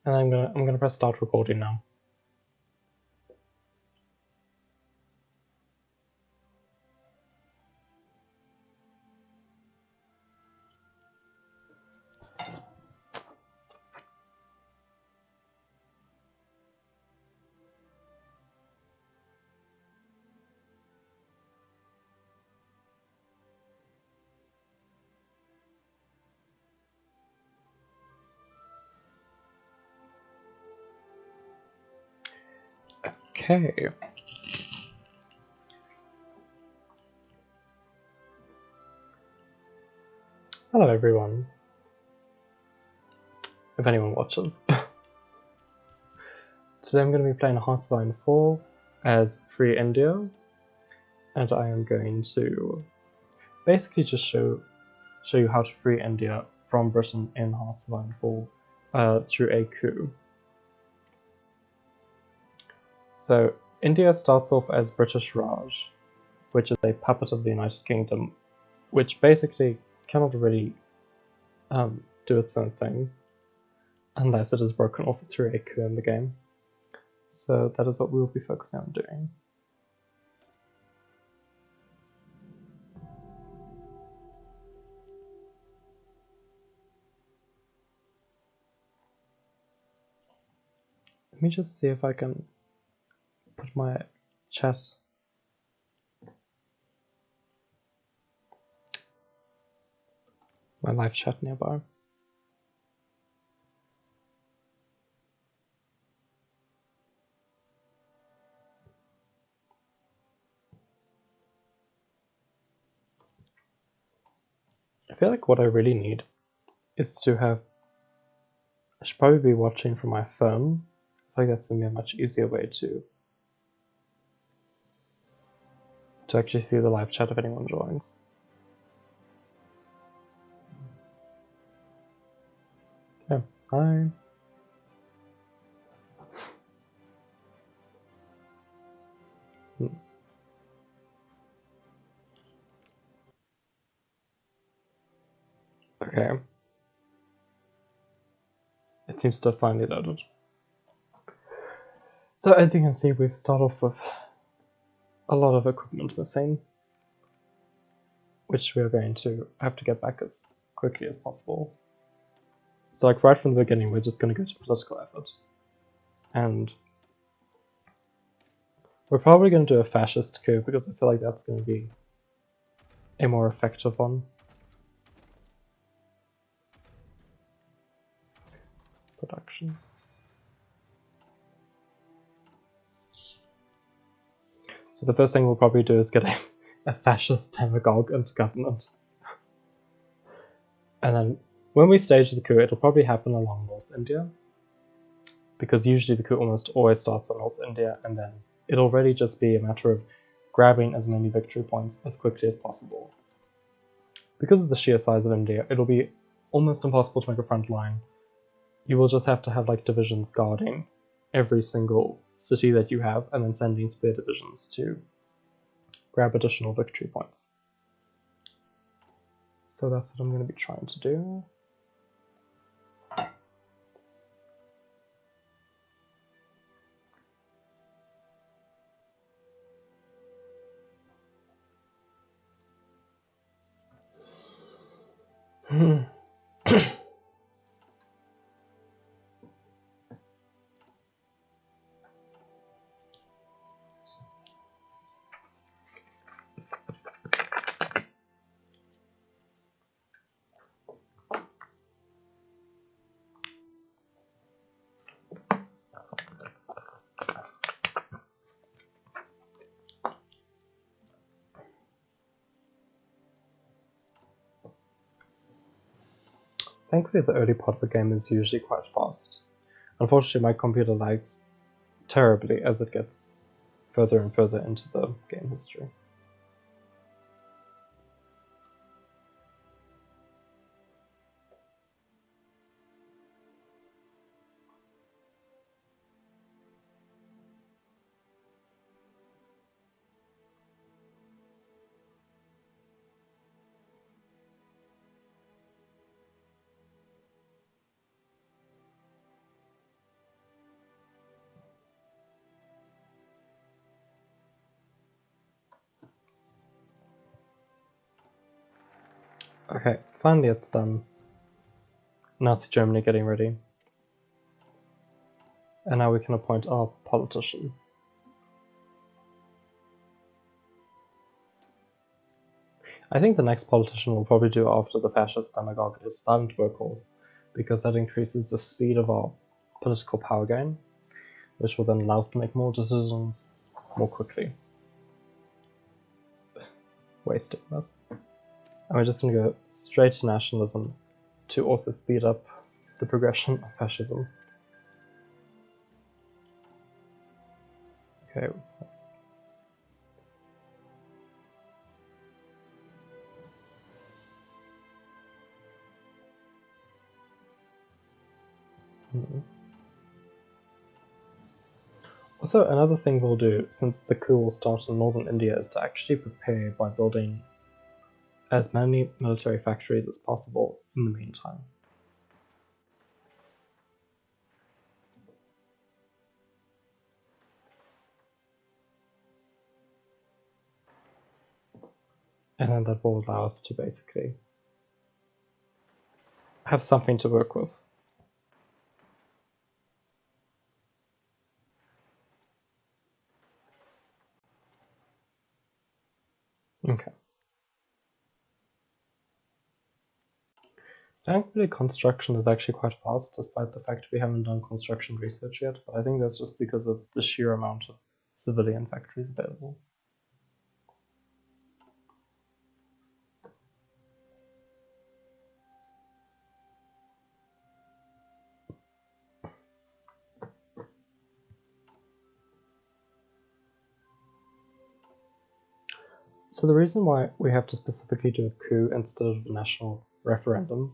And I'm gonna press start recording now. Okay. Hello everyone. If anyone watches. Today I'm going to be playing Hearts-of-Iron 4 as Free India, and I am going to basically just show you how to free India from Britain in Hearts-of-Iron 4 through a coup. So India starts off as British Raj, which is a puppet of the United Kingdom, which basically cannot really do its own thing unless it is broken off through a coup in the game. So that is what we will be focusing on doing. Let me just see if I can put my chat. My live chat nearby. I feel like what I really need is to have. I should probably be watching from my phone. I feel like that's gonna be a much easier way to actually see the live chat if anyone joins. Yeah, hi. Okay. It seems to have finally loaded. So as you can see, we've started off with a lot of equipment missing, which we are going to have to get back as quickly as possible. So like right from the beginning, we're just going to go to political effort. And we're probably going to do a fascist coup because I feel like that's going to be a more effective one. Production. So the first thing we'll probably do is get a fascist demagogue into government. And then when we stage the coup, it'll probably happen along North India, because usually the coup almost always starts in North India, and then it'll really just be a matter of grabbing as many victory points as quickly as possible. Because of the sheer size of India, it'll be almost impossible to make a front line. You will just have to have like divisions guarding every single city that you have, and then sending spear divisions to grab additional victory points. So that's what I'm going to be trying to do. Thankfully, the early part of the game is usually quite fast. Unfortunately, my computer lags terribly as it gets further and further into the game history. Okay, finally it's done. Nazi Germany getting ready. And now we can appoint our politician. I think the next politician we'll probably do after the fascist demagogue is Silent Workhorse, because that increases the speed of our political power gain, which will then allow us to make more decisions more quickly. Wasting this. And we're just going to go straight to nationalism to also speed up the progression of fascism. Okay. Also, another thing we'll do, since the coup will start in northern India, is to actually prepare by building as many military factories as possible in the meantime. And then that will allow us to basically have something to work with. Okay. Thankfully, construction is actually quite fast, despite the fact we haven't done construction research yet, but I think that's just because of the sheer amount of civilian factories available. So the reason why we have to specifically do a coup instead of a national referendum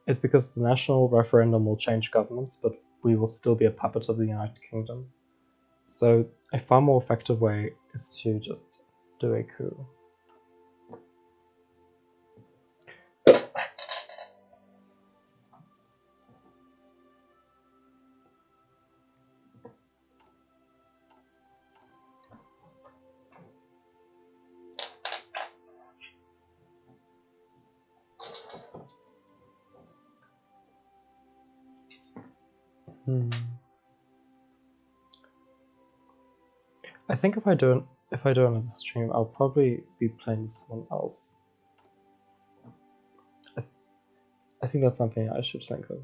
is because the national referendum will change governments, but we will still be a puppet of the United Kingdom. So a far more effective way is to just do a coup. I think if I do another stream, I'll probably be playing with someone else. I think that's something I should think of.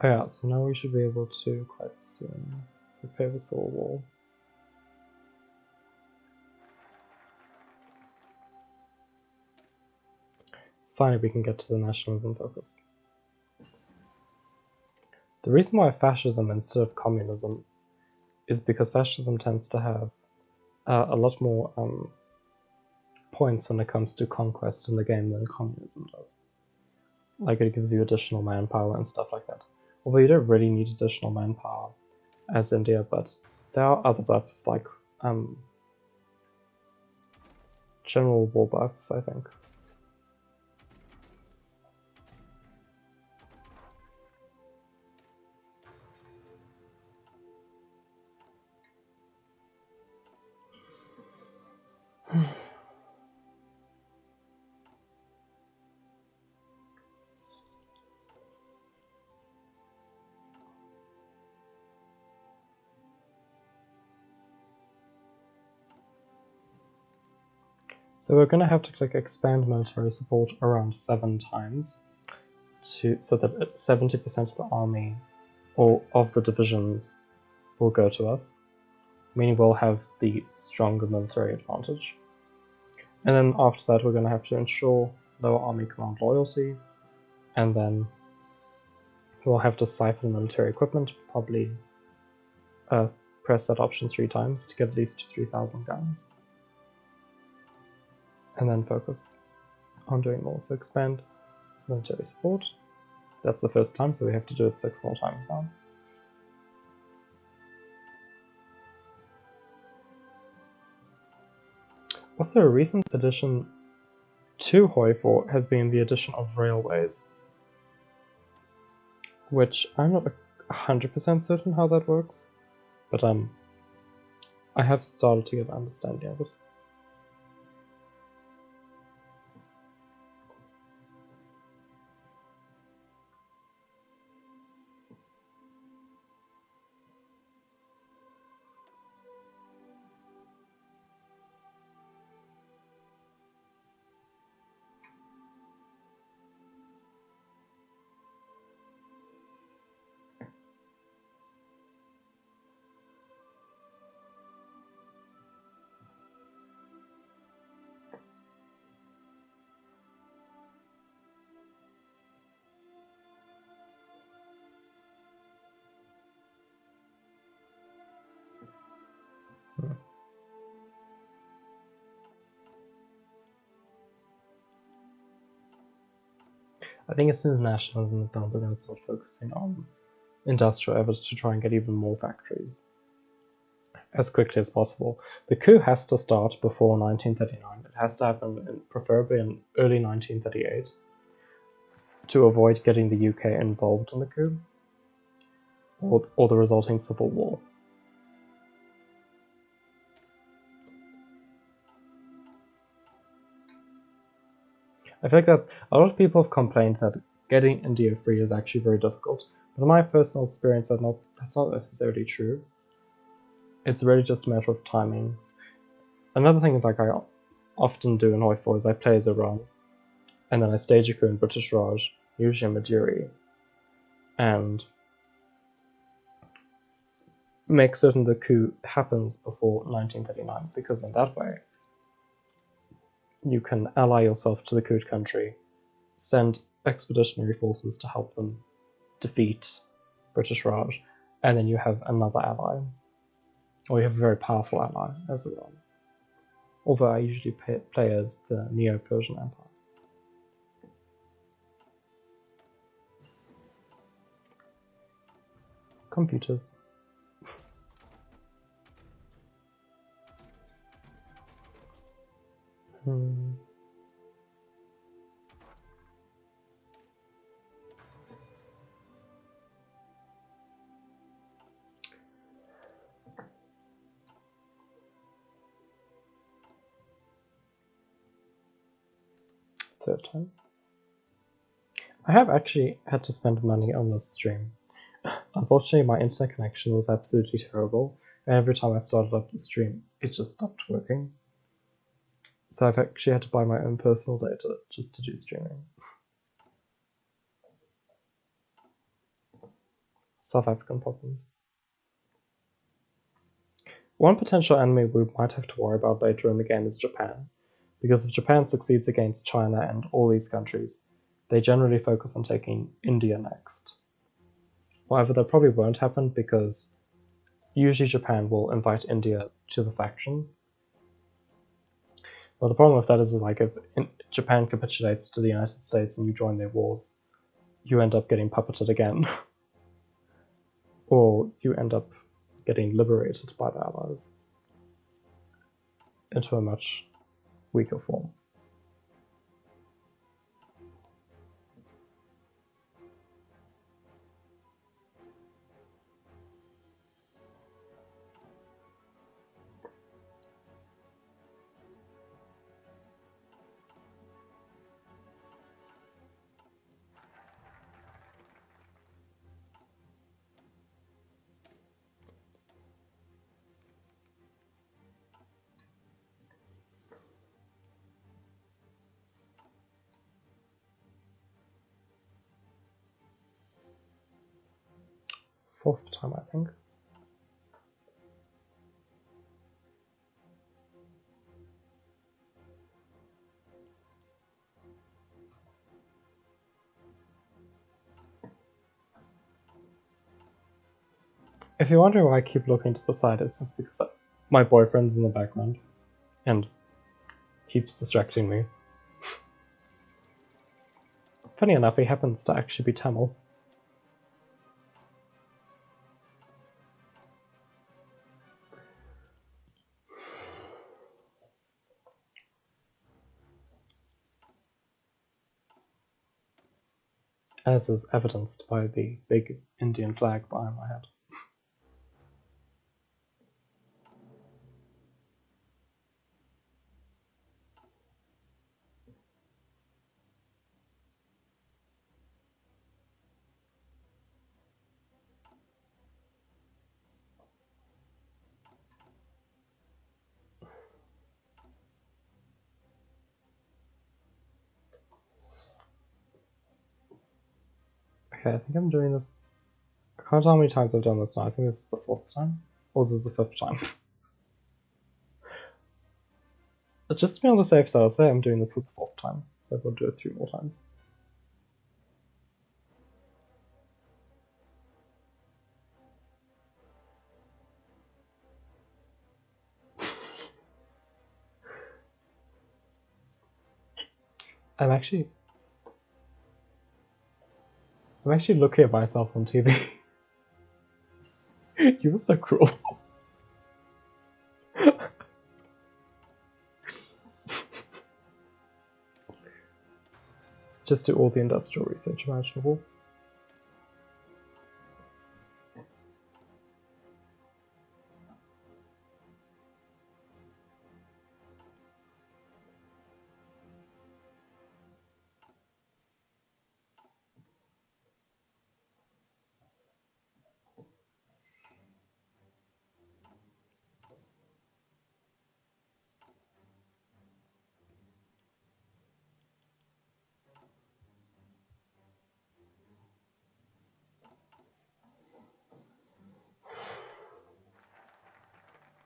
Oh yeah, so now we should be able to quite soon repair the soul wall. Finally, we can get to the nationalism focus. The reason why fascism instead of communism is because fascism tends to have a lot more points when it comes to conquest in the game than communism does. Like, it gives you additional manpower and stuff like that. Although you don't really need additional manpower as India, but there are other buffs like general war buffs, I think. So we're going to have to click expand military support around 7 times so that 70% of the army or of the divisions will go to us, meaning we'll have the stronger military advantage. And then after that we're going to have to ensure lower army command loyalty, and then we'll have to siphon military equipment, probably press that option 3 times to get at least 3,000 guns. And then focus on doing more. So expand military support. That's the first time, so we have to do it 6 more times now. Also, a recent addition to Hoi 4 has been the addition of railways, which I'm not 100% certain how that works, but I have started to get an understanding of it. I think as soon as nationalism is done, we're going to start focusing on industrial efforts to try and get even more factories as quickly as possible. The coup has to start before 1939. It has to happen preferably in early 1938 to avoid getting the UK involved in the coup or the resulting civil war. I think that a lot of people have complained that getting India free is actually very difficult, but in my personal experience, that's not necessarily true. It's really just a matter of timing. Another thing like I often do in Hoi 4 is I play as Iran, and then I stage a coup in British Raj, usually in Maduri, and make certain the coup happens before 1939, because in that way, you can ally yourself to the coup country, send expeditionary forces to help them defeat British Raj, and then you have another ally, or you have a very powerful ally as Iran. Although I usually play as the Neo-Persian Empire. Computers. Third time. I have actually had to spend money on this stream. Unfortunately, my internet connection was absolutely terrible, and every time I started up the stream, it just stopped working. So I've actually had to buy my own personal data just to do streaming. South African problems. One potential enemy we might have to worry about later in the game is Japan, because if Japan succeeds against China and all these countries, they generally focus on taking India next. However, that probably won't happen because usually Japan will invite India to the faction. But the problem with that is like if Japan capitulates to the United States and you join their wars, you end up getting puppeted again. Or you end up getting liberated by the Allies into a much weaker form. Fourth time, I think. If you're wondering why I keep looking to the side, it's just because my boyfriend's in the background and keeps distracting me. Funny enough, he happens to actually be Tamil. As is evidenced by the big Indian flag behind my head. Okay, I think I'm doing this. I can't tell how many times I've done this now. I think this is the 4th time. Or is this the 5th time? But just to be on the safe side, I'll say I'm doing this for the 4th time. So we'll do it 3 more times. I'm actually looking at myself on TV. You were so cruel. Just do all the industrial research imaginable.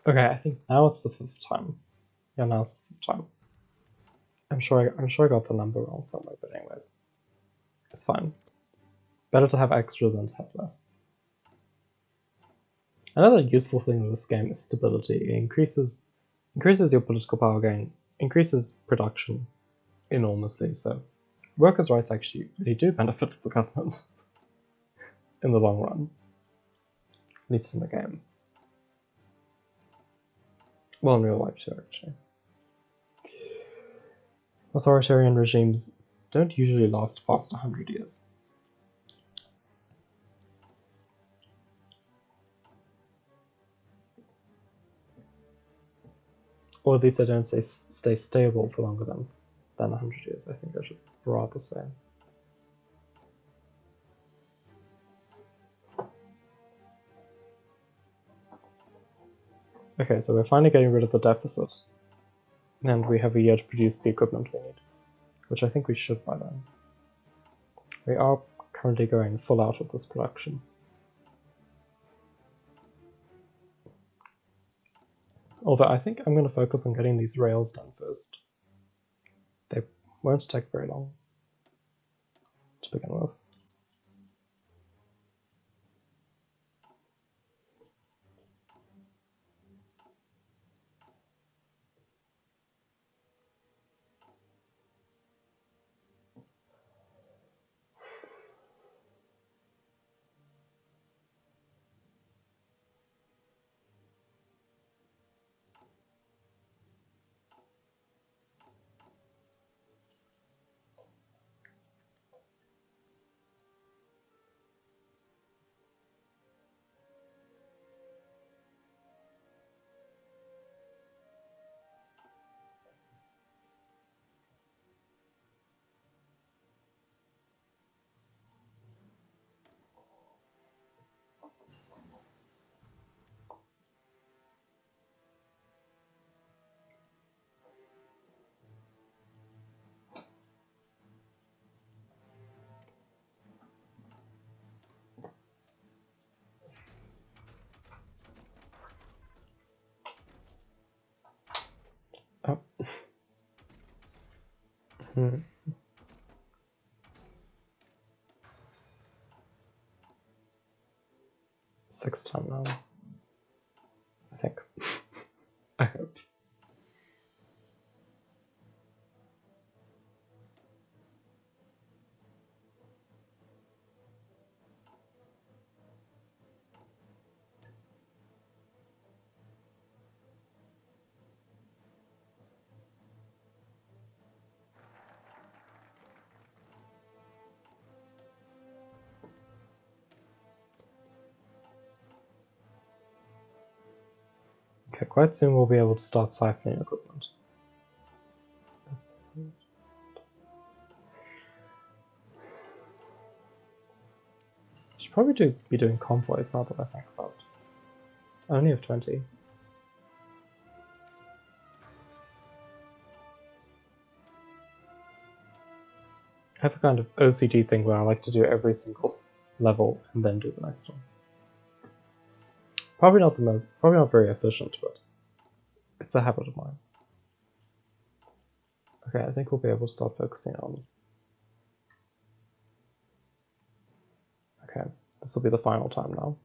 Okay, I think now it's the 5th time. Yeah, now it's the 5th time. I'm sure I got the number wrong somewhere, but anyways. It's fine. Better to have extra than to have less. Another useful thing with this game is stability. It increases your political power gain, increases production enormously, so workers' rights actually really do benefit the government in the long run. At least in the game. Well, in real life too, actually. Authoritarian regimes don't usually last past 100 years. Or at least they don't stay stable for longer than 100 years, I think I should rather say. Okay, so we're finally getting rid of the deficit. And we have a year to produce the equipment we need. Which I think we should by then. We are currently going full out of this production. Although I think I'm going to focus on getting these rails done first. They won't take very long to begin with. Oh. 6 times. time now. I think. I hope. Okay, quite soon we'll be able to start siphoning equipment. Should probably be doing convoys now that I think about it. I only have 20. I have a kind of OCD thing where I like to do every single level and then do the next one. Probably not very efficient, but it's a habit of mine. Okay, I think we'll be able to start focusing on. Okay, this will be the final time now.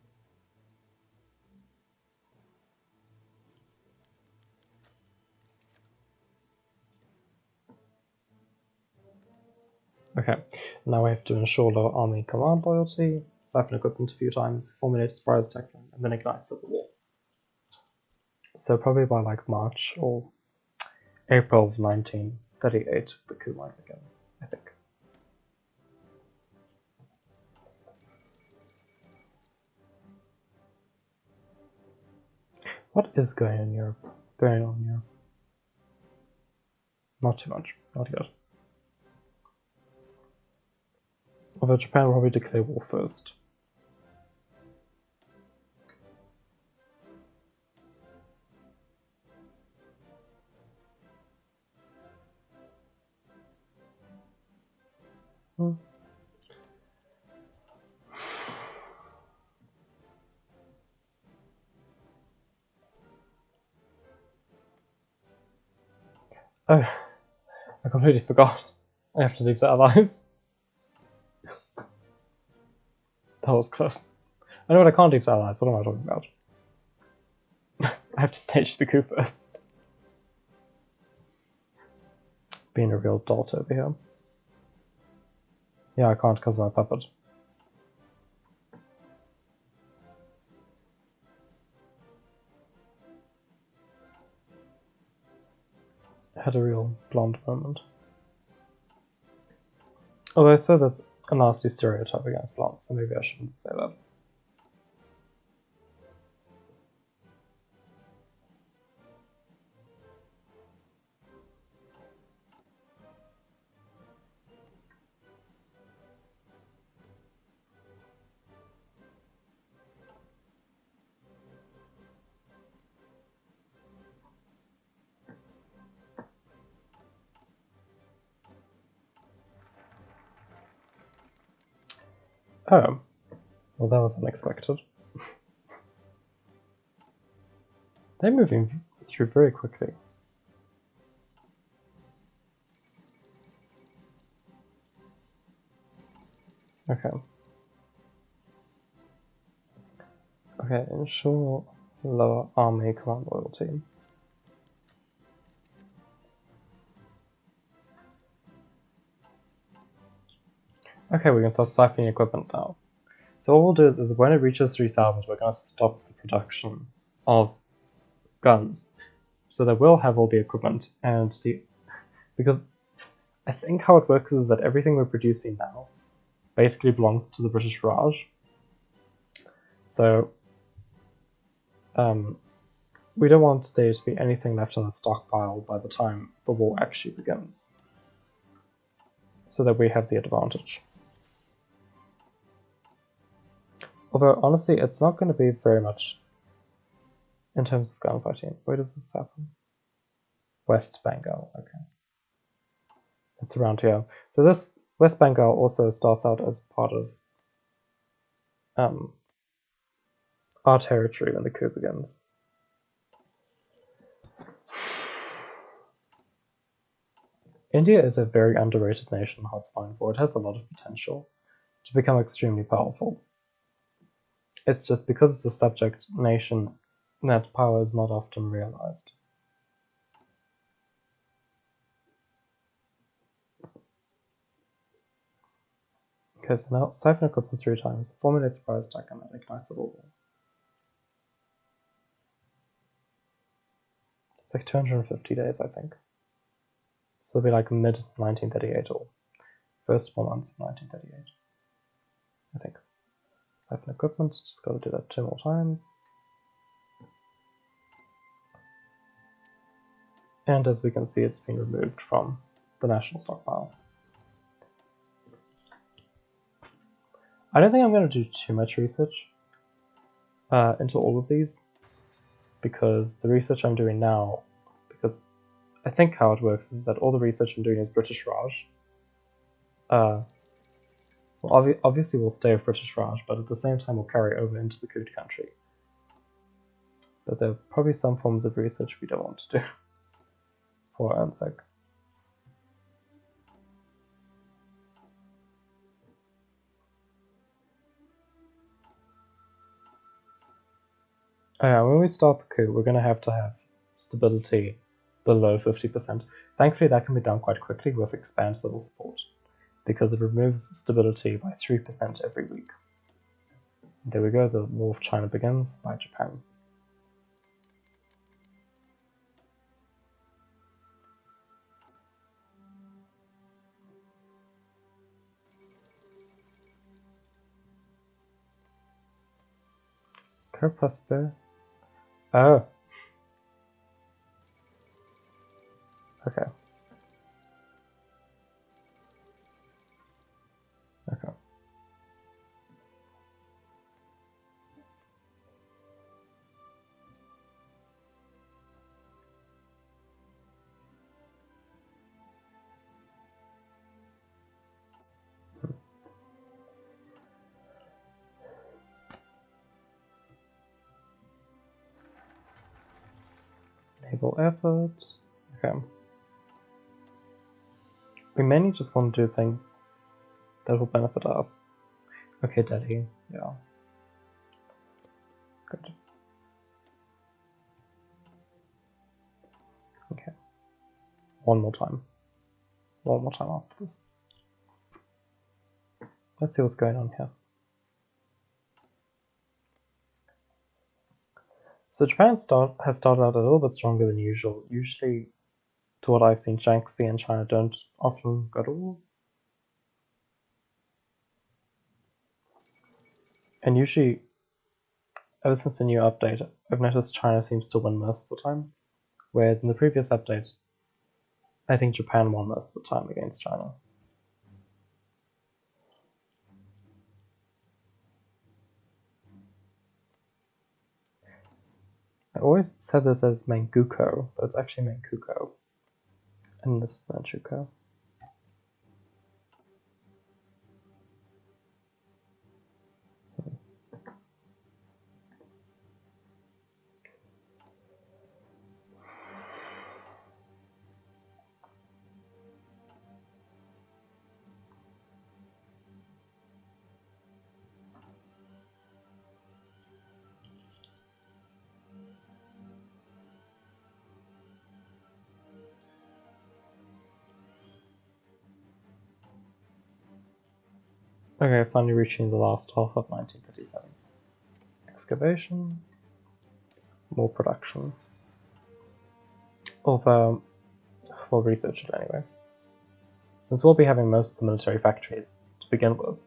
Okay, now we have to ensure lower army command loyalty, siphon equipment a few times, formulate a surprise attack plan, and then ignite civil war. So probably by like March or April of 1938, the coup might begin, I think. What is going on in Europe? Not too much, not yet. Although Japan will probably declare war first. Hmm. Oh, I completely forgot. I have to leave the allies. That was close. I know what I can't leave the allies. What am I talking about? I have to stage the coup first. Being a real dolt over here. Yeah, I can't because of my puppet. I had a real blonde moment. Although I suppose that's a nasty stereotype against blondes, so maybe I shouldn't say that. Oh. Well, that was unexpected. They're moving through very quickly. Okay. Okay, ensure lower army command loyalty. Okay, we can start siphoning equipment now. So what we'll do is when it reaches 3000, we're going to stop the production of guns. So that we'll have all the equipment and because I think how it works is that everything we're producing now basically belongs to the British Raj. So we don't want there to be anything left in the stockpile by the time the war actually begins, so that we have the advantage. Although, honestly, it's not going to be very much in terms of gunfighting. Where does this happen? West Bengal, okay. It's around here. So this West Bengal also starts out as part of our territory when the coup begins. India is a very underrated nation, Hotspine, for it has a lot of potential to become extremely powerful. It's just because it's a subject nation, that power is not often realized. Okay, so now siphon equipment 3 times, formulate surprise attack, and then ignites a ball. It's like 250 days, I think. So it'll be like mid 1938 or first 4 months of 1938, I think. Siphon equipment, just gotta do that 2 more times. And as we can see, it's been removed from the national stockpile. I don't think I'm going to do too much research into all of these, because the research I'm doing now, because I think how it works is that all the research I'm doing is British Raj. Well, obviously we'll stay with British Raj, but at the same time we'll carry over into the Koot country. But there are probably some forms of research we don't want to do for our own sake. When we start the coup, we're going to have stability below 50%. Thankfully, that can be done quite quickly with expand civil support, because it removes stability by 3% every week. There we go, the War of China begins by Japan. Prosper. Oh. Okay. Okay. Naval effort. Okay. We mainly just want to do things that will benefit us. Okay, Delhi. Yeah. Good. Okay. One more time. One more time after this. Let's see what's going on here. So Japan has started out a little bit stronger than usual. Usually, to what I've seen, Shaanxi and China don't often go to war. And usually, ever since the new update, I've noticed China seems to win most of the time. Whereas in the previous update, I think Japan won most of the time against China. I always said this as Manchukuo, but it's actually Manchukuo. And this is Manchukuo. Okay, finally reaching the last half of 1937. Excavation. More production. Of, for research anyway. Since we'll be having most of the military factories to begin with.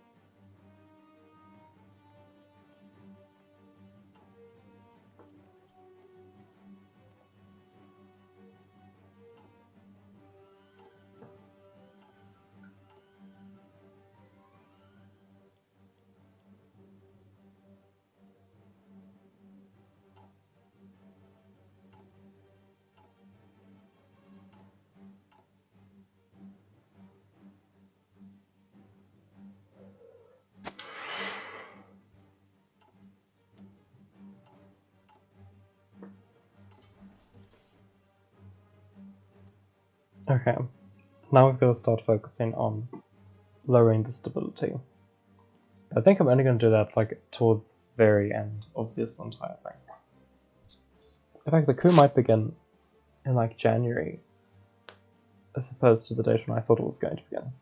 Okay, now we've got to start focusing on lowering the stability. I think I'm only going to do that like towards the very end of this entire thing. In fact, the coup might begin in like January, as opposed to the date when I thought it was going to begin.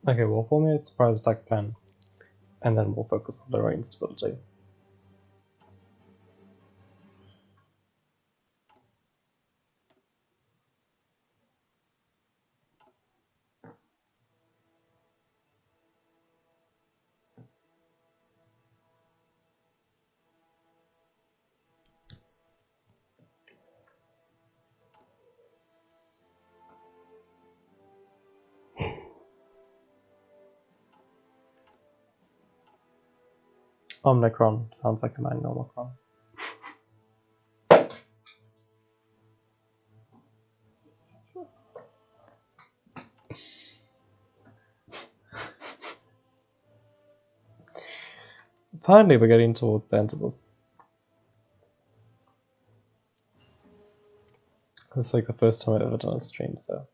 Okay, we'll formulate surprise attack plan, and then we'll focus on the range stability. Omnicron sounds like a manual Omnicron. Finally, we're getting towards the end of this. It's like the first time I've ever done a stream, so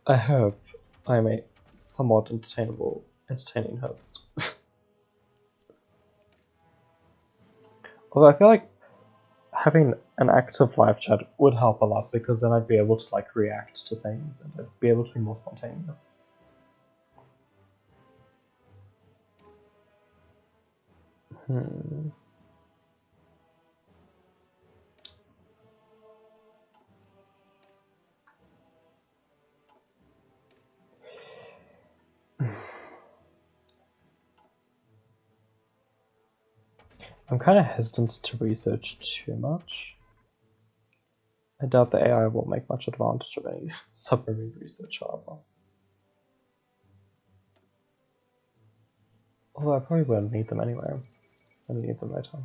I hope I'm a somewhat entertaining host. Although I feel like having an active live chat would help a lot, because then I'd be able to like react to things and I'd be able to be more spontaneous. I'm kind of hesitant to research too much. I doubt the AI will make much advantage of any submarine research, however. Although I probably won't need them anyway. I'll need them later.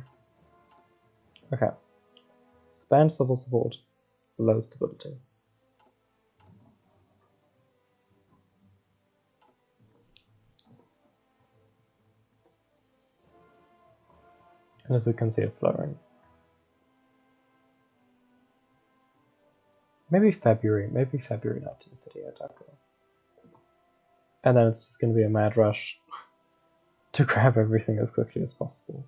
Okay. Span civil support, low stability. And as we can see, it's lowering. Maybe February 1938, after. And then it's just going to be a mad rush to grab everything as quickly as possible.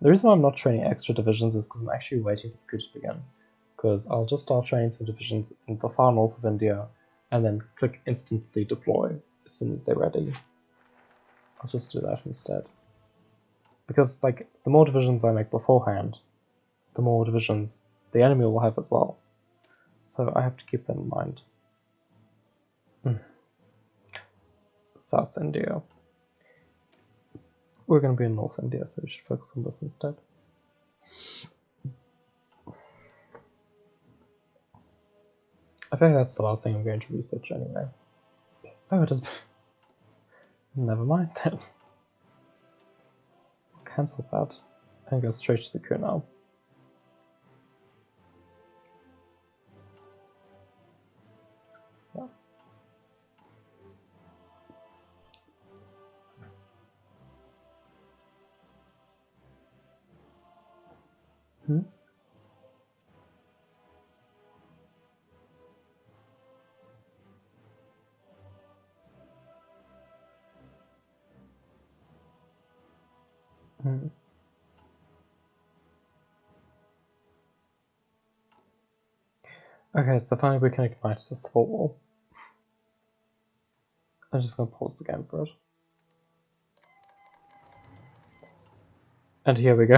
The reason why I'm not training extra divisions is because I'm actually waiting for the coup to begin. Because I'll just start training some divisions in the far north of India, and then click instantly deploy as soon as they're ready. I'll just do that instead. Because, like, the more divisions I make beforehand, the more divisions the enemy will have as well. So I have to keep that in mind. South India. We're going to be in North India, so we should focus on this instead. I think that's the last thing I'm going to research anyway. Oh, it is. Never mind then. Cancel that and go straight to the coup now. Yeah. Okay, so finally we can ignite this wall. I'm just going to pause the game for it. And here we go.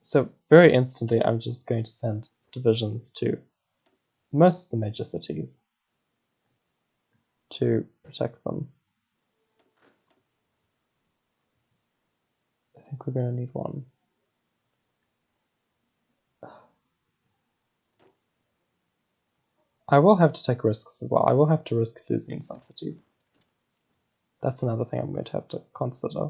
So very instantly I'm just going to send divisions to most of the major cities to protect them. I think we're going to need one. I will have to take risks as well. I will have to risk losing some cities. That's another thing I'm going to have to consider.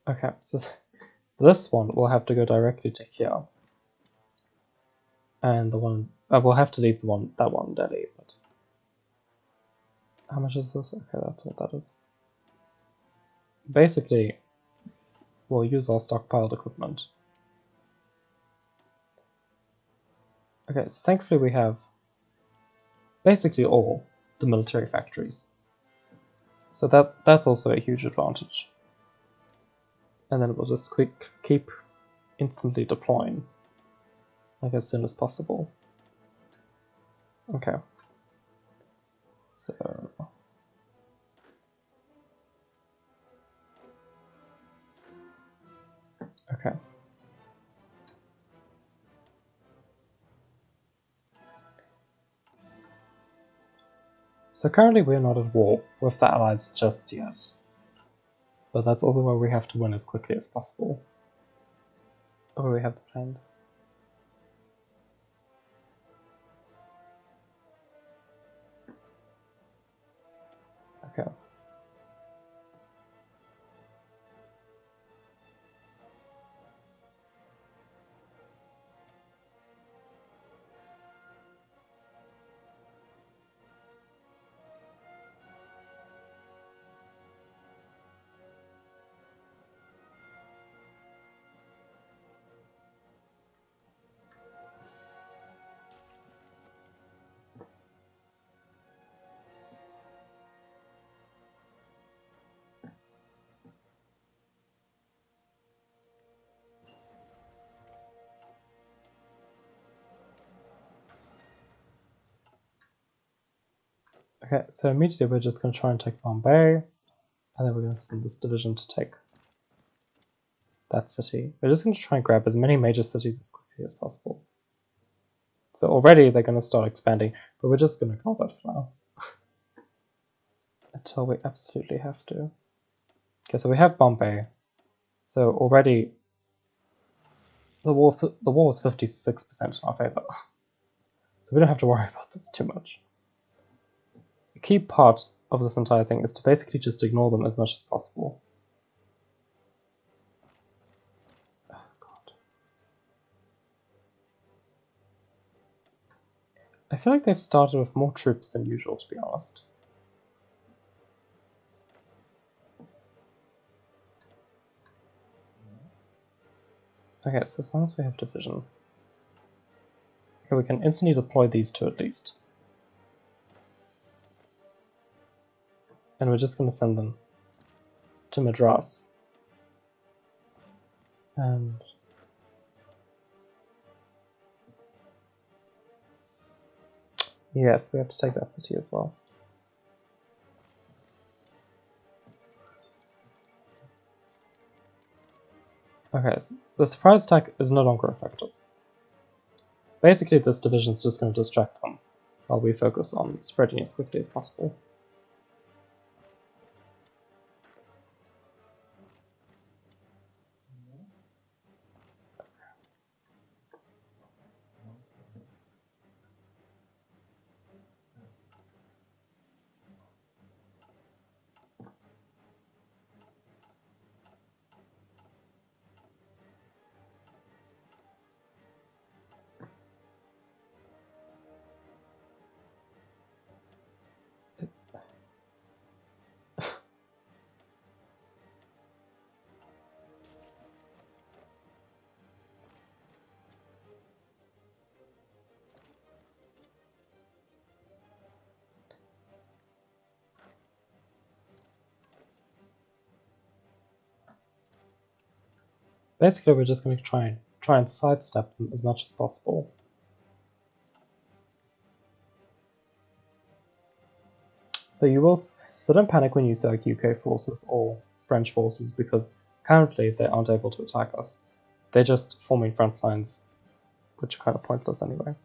Okay, so this one will have to go directly to here. And the one, we'll have to leave that one Delhi, but how much is this? Okay, that's what that is. Basically, we'll use our stockpiled equipment. Okay, so thankfully we have basically all the military factories. So that's also a huge advantage. And then we'll just keep instantly deploying, like as soon as possible. Okay. So okay. So currently we're not at war with the Allies just yet. But that's also why we have to win as quickly as possible. Oh, we have the planes. Okay. Okay, so immediately we're just going to try and take Bombay, and then we're going to send this division to take that city. We're just going to try and grab as many major cities as quickly as possible. So already they're going to start expanding, but we're just going to ignore that for now. Until we absolutely have to. Okay, so we have Bombay. So already the war is 56% in our favor. So we don't have to worry about this too much. The key part of this entire thing is to basically just ignore them as much as possible. Oh, God. I feel like they've started with more troops than usual, to be honest. Okay, so as long as we have division. Okay, we can instantly deploy these two at least. And we're just going to send them to Madras. And yes, we have to take that city as well. Okay, so the surprise attack is no longer effective. Basically, this division is just going to distract them while we focus on spreading as quickly as possible. Basically, we're just going to try and sidestep them as much as possible. So don't panic when you select UK forces or French forces, because currently they aren't able to attack us. They're just forming front lines, which are kind of pointless anyway.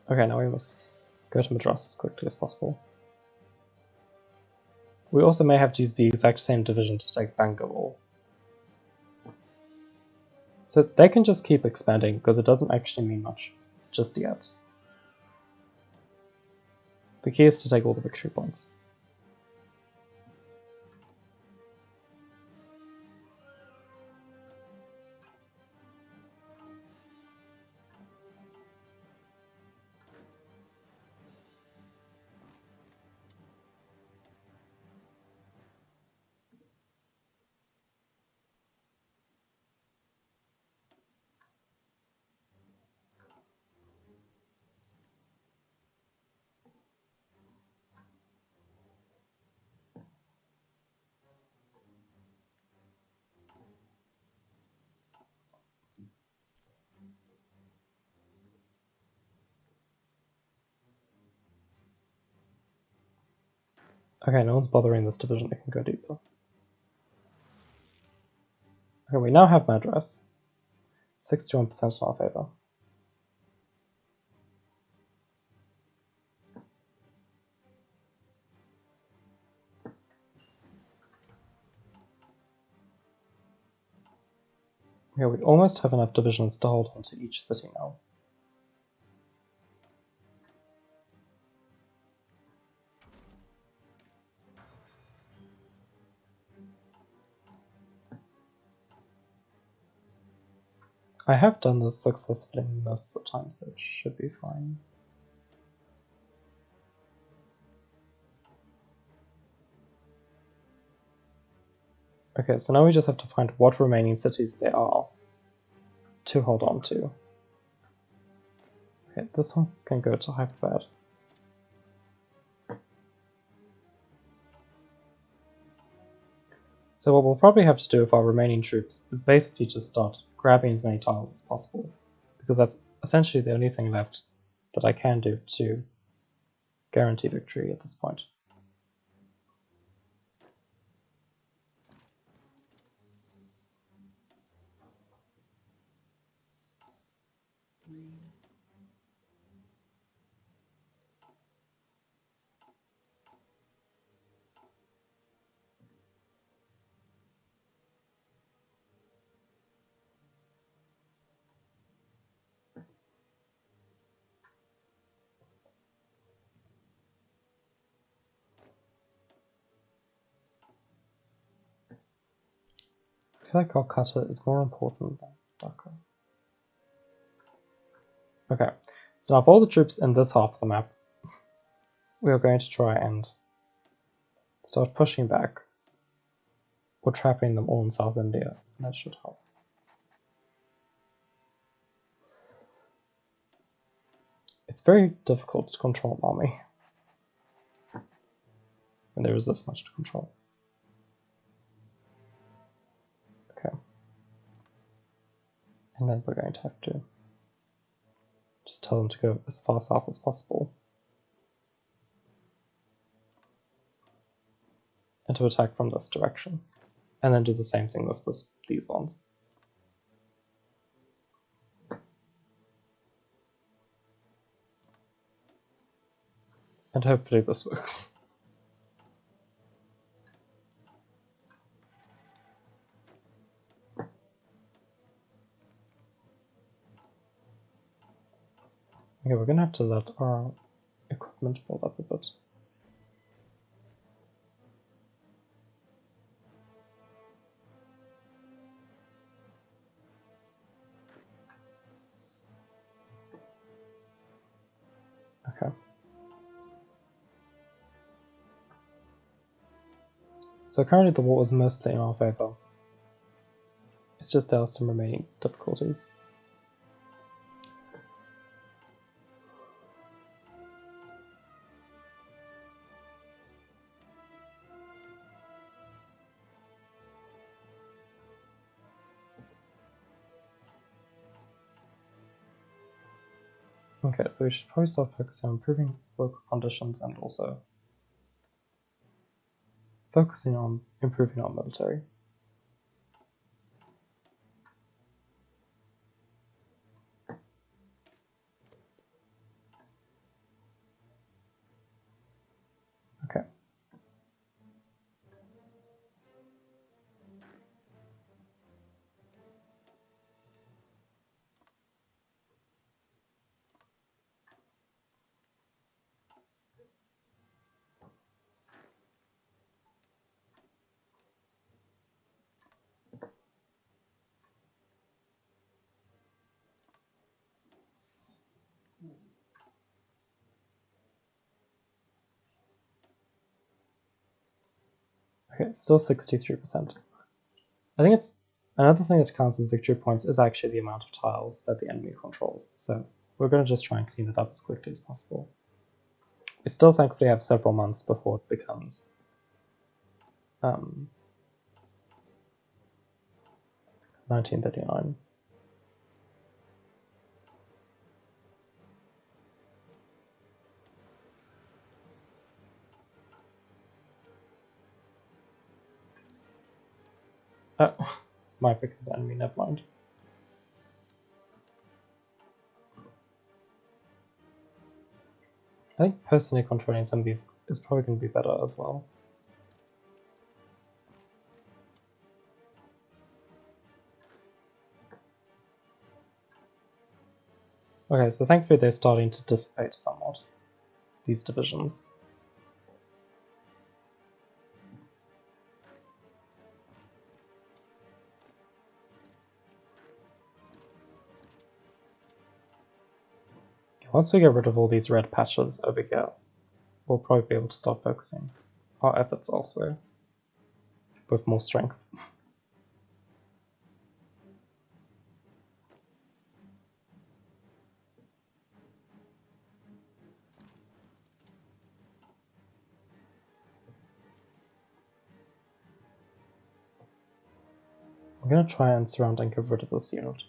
Okay, now we must go to Madras as quickly as possible. We also may have to use the exact same division to take Bangalore. So they can just keep expanding, because it doesn't actually mean much just yet. The key is to take all the victory points. Okay, no one's bothering this division, they can go deeper. Okay, we now have Madras. 61% in our favor. Okay, we almost have enough divisions to hold on to each city now. I have done this successfully most of the time, so it should be fine. Okay, so now we just have to find what remaining cities there are to hold on to. Okay, this one can go to Hyderabad. So what we'll probably have to do with our remaining troops is basically just start grabbing as many tiles as possible, because that's essentially the only thing left that I can do to guarantee victory at this point. I feel like Kolkata is more important than Dhaka. Okay, so now for all the troops in this half of the map, we are going to try and start pushing back or trapping them all in South India, and that should help. It's very difficult to control an army when there is this much to control. Okay. And then we're going to have to just tell them to go as far south as possible. And to attack from this direction. And then do the same thing with these ones. And hopefully this works. Okay, we're gonna have to let our equipment build up a bit. Okay. So currently the war is mostly in our favor. It's just there are some remaining difficulties. Okay, so we should probably start focusing on improving local conditions and also focusing on improving our military. Okay, still 63%. I think it's another thing that counts as victory points is actually the amount of tiles that the enemy controls. So we're going to just try and clean it up as quickly as possible. We still thankfully have several months before it becomes 1939. Might pick the enemy, never mind. I think personally controlling some of these is probably going to be better as well. Okay, so thankfully they're starting to dissipate somewhat, these divisions. Once we get rid of all these red patches over here, we'll probably be able to start focusing our efforts elsewhere with more strength. I'm going to try and surround and get rid of this unit.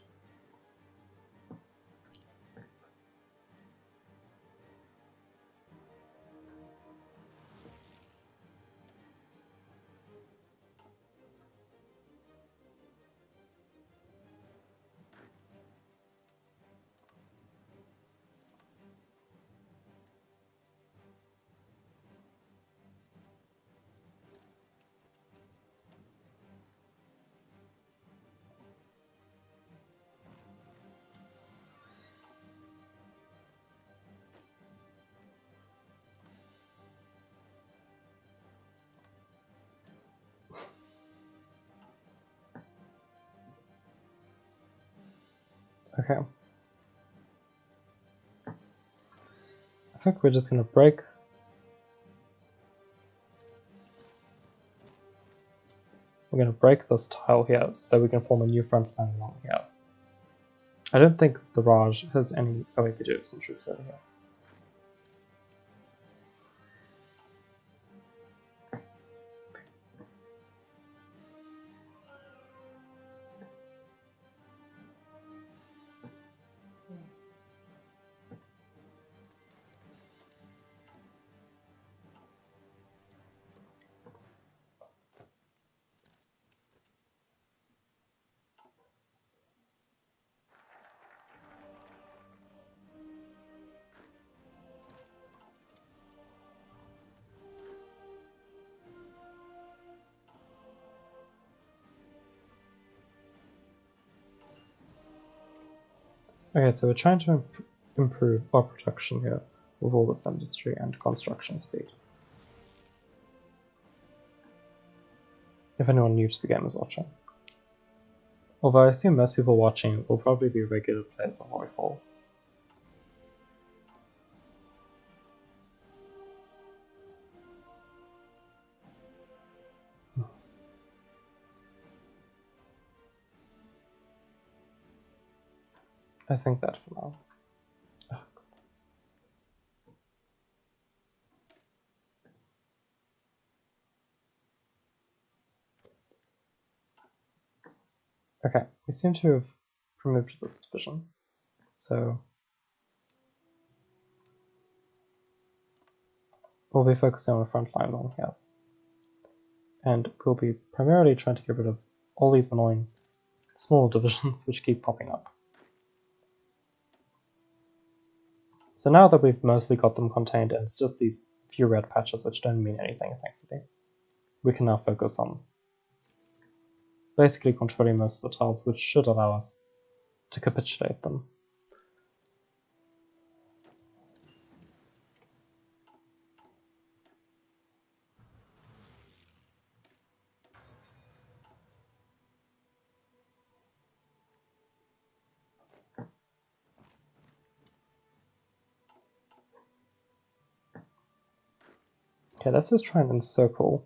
Okay. I think we're just going to break. We're going to break this tile here so we can form a new front line along here. I don't think the Raj has any... Oh wait, we do have some troops over here. Okay, so we're trying to improve our production here with all this industry and construction speed. If anyone new to the game is watching. Although I assume most people watching will probably be regular players of Voidfall. I think that for now. Okay, we seem to have removed this division. So we'll be focusing on the front line along here. And we'll be primarily trying to get rid of all these annoying small divisions which keep popping up. So now that we've mostly got them contained and it's just these few red patches which don't mean anything, thankfully, we can now focus on basically controlling most of the tiles, which should allow us to capitulate them. Okay, let's just try and encircle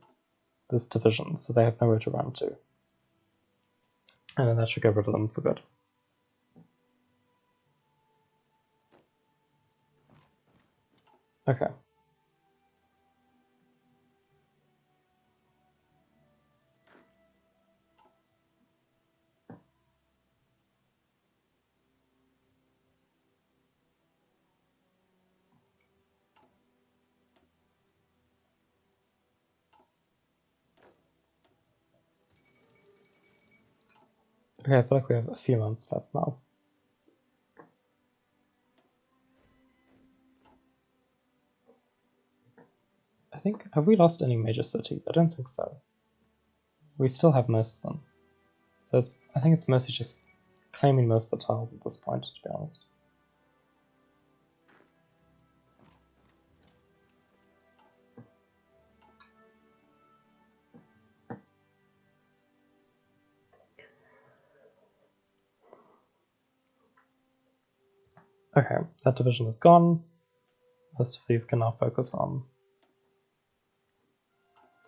this division, so they have nowhere to run to. And then that should get rid of them for good. Okay. Okay, I feel like we have a few months left now. I think, have we lost any major cities? I don't think so. We still have most of them. So I think it's mostly just claiming most of the tiles at this point, to be honest. Okay, that division is gone. Most of these can now focus on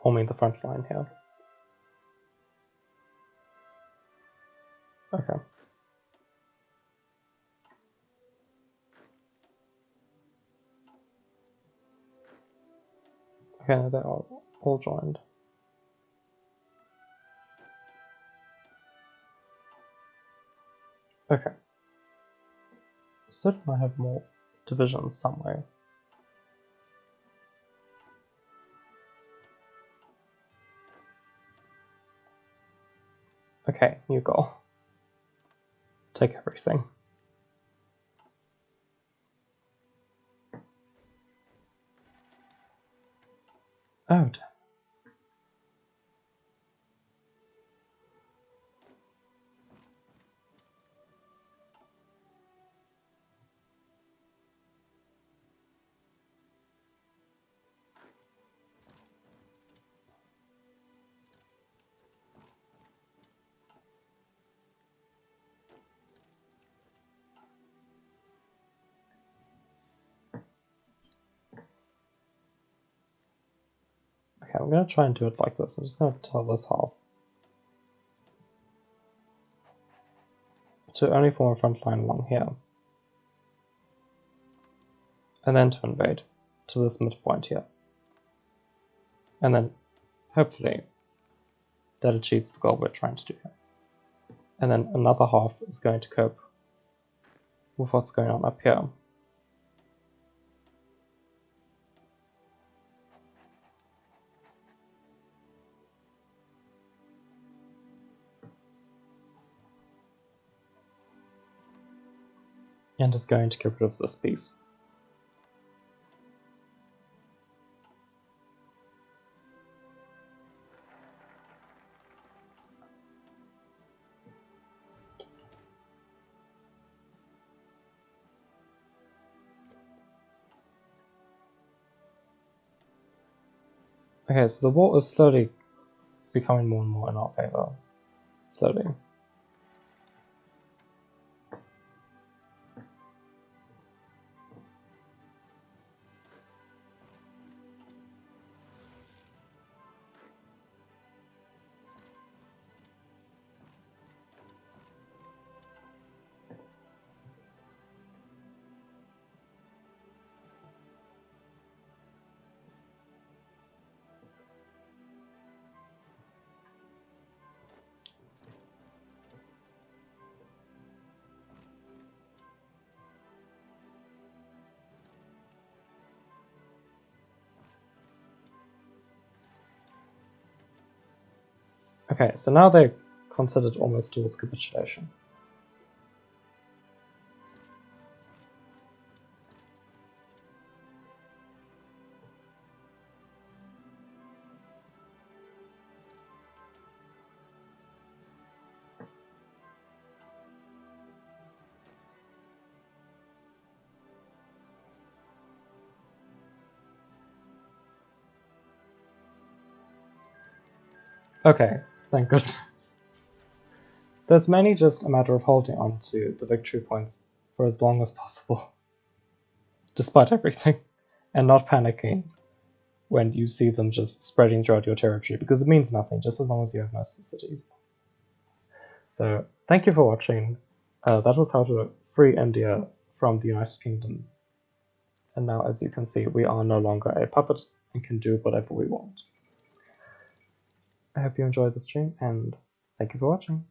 forming the front line here. Okay. Okay, they're all joined. Okay. Certainly I have more divisions somewhere. Okay, new goal. Take everything. Oh, damn. Okay, I'm gonna try and do it like this. I'm just gonna tell this half to only form a front line along here. And then to invade to this midpoint here. And then, hopefully, that achieves the goal we're trying to do here. And then another half is going to cope with what's going on up here. And is going to get rid of this piece. Okay, so the war is slowly becoming more and more in our favor. Slowly. Okay, so now they're considered almost towards capitulation. Okay, thank goodness. So it's mainly just a matter of holding on to the victory points for as long as possible, despite everything, and not panicking when you see them just spreading throughout your territory, because it means nothing, just as long as you have most of the cities. So, thank you for watching. That was how to free India from the United Kingdom. And now, as you can see, we are no longer a puppet and can do whatever we want. I hope you enjoyed the stream, and thank you for watching.